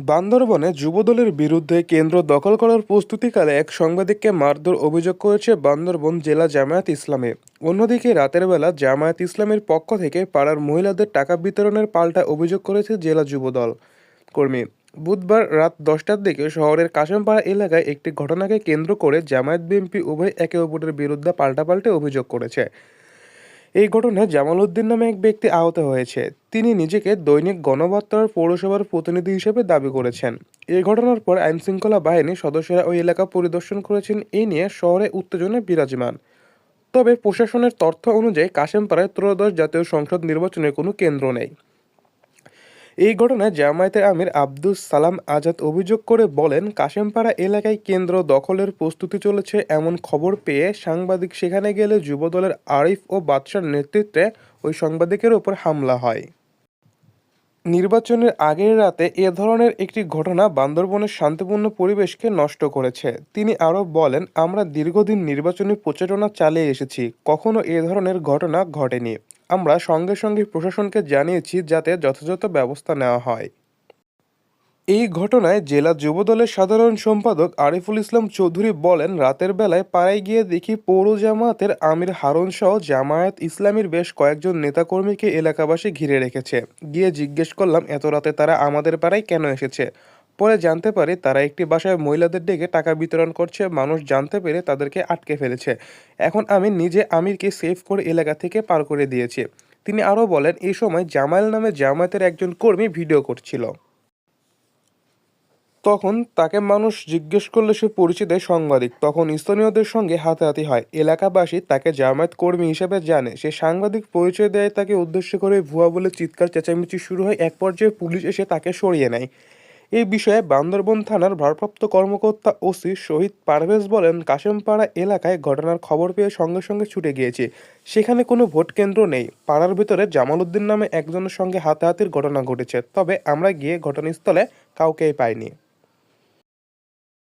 বান্দরবনে যুবদলের বিরুদ্ধে কেন্দ্র দখল করার প্রস্তুতিকালে এক সাংবাদিককে মারধর অভিযোগ করেছে বান্দরবন জেলা জামায়াত ইসলামে। অন্যদিকে রাতের বেলা জামায়াত ইসলামের পক্ষ থেকে পাড়ার মহিলাদের টাকা বিতরণের পাল্টা অভিযোগ করেছে জেলা যুবদল কর্মী। বুধবার রাত 10টার দিকে শহরের কাশেমপাড়া এলাকায় একটি ঘটনাকে কেন্দ্র করে জামায়াত বিএনপি উভয় একে অপরের বিরুদ্ধে পাল্টাপাল্টে অভিযোগ করেছে। এই ঘটনায় জামাল উদ্দিন নামে এক ব্যক্তি আহত হয়েছে। তিনি নিজেকে দৈনিক গণবার্তার পৌরসভার প্রতিনিধি হিসেবে দাবি করেছেন। এই ঘটনার পর আইনশৃঙ্খলা বাহিনীর সদস্যরা ওই এলাকা পরিদর্শন করেছেন। এই নিয়ে শহরে উত্তেজনা বিরাজমান। তবে প্রশাসনের তথ্য অনুযায়ী কাশেমপাড়ায় ত্রয়োদশ জাতীয় সংসদ নির্বাচনের কোনো কেন্দ্র নেই। এই ঘটনায় জামায়াতের আমির আব্দুস সালাম আজাদ অভিযোগ করে বলেন, কাশেমপাড়া এলাকায় কেন্দ্র দখলের প্রস্তুতি চলেছে এমন খবর পেয়ে সাংবাদিক সেখানে গেলে যুবদলের আরিফ ও বাদশার নেতৃত্বে ওই সাংবাদিকের ওপর হামলা হয়। নির্বাচনের আগের রাতে এ ধরনের একটি ঘটনা বান্দরবনের শান্তিপূর্ণ পরিবেশকে নষ্ট করেছে। তিনি আরও বলেন, আমরা দীর্ঘদিন নির্বাচনী প্রচারণা চালিয়ে এসেছি, কখনো এ ধরনের ঘটনা ঘটেনি। আমরা সঙ্গে সঙ্গে প্রশাসনকে জানিয়েছি যাতে যথাযথ ব্যবস্থা নেওয়া হয়। এই ঘটনায় জেলা যুবদলের সাধারণ সম্পাদক আরিফুল ইসলাম চৌধুরী বলেন, রাতের বেলায় পাড়ায় গিয়ে দেখি পৌর জামায়াতের আমির হারুন সহ জামায়াত ইসলামীর বেশ কয়েকজন নেতাকর্মীকে এলাকাবাসী ঘিরে রেখেছে। গিয়ে জিজ্ঞেস করলাম এত রাতে তারা আমাদের পাড়ায় কেন এসেছে। পরে জানতে পারি তারা একটি বাসায় মহিলাদের ডেকে টাকা বিতরণ করছে। মানুষ জানতে পেরে তাদেরকে আটকে ফেলেছে। এখন আমি নিজে আমিরকে সেভ করে এলাকা থেকে পার করে দিয়েছি। তিনি আরও বলেন, এই সময় জামাইল নামে জামায়াতের একজন কর্মী ভিডিও করছিল। তখন তাকে মানুষ জিজ্ঞেস করলে সে পরিচয় দেয় সাংবাদিক। তখন স্থানীয়দের সঙ্গে হাতাহাতি হয়। এলাকাবাসী তাকে জামায়াত কর্মী হিসেবে জানে। সে সাংবাদিক পরিচয় দেয় তাকে উদ্দেশ্য করে ভুয়া বলে চিৎকার চেঁচামেচি শুরু হয়। এক পর্যায়ে পুলিশ এসে তাকে সরিয়ে নেয়। এই বিষয়ে বান্দরবন থানার ভারপ্রাপ্ত কর্মকর্তা ওসি শহীদ পারভেজ বলেন, কাশেমপাড়া এলাকায় ঘটনার খবর পেয়ে সঙ্গে সঙ্গে ছুটে গিয়েছি। সেখানে কোনো ভোট কেন্দ্র নেই। পাড়ার ভিতরে জামাল উদ্দিন নামে একজনের সঙ্গে হাতাহাতির ঘটনা ঘটেছে। তবে আমরা গিয়ে ঘটনাস্থলে কাউকেই পাইনি।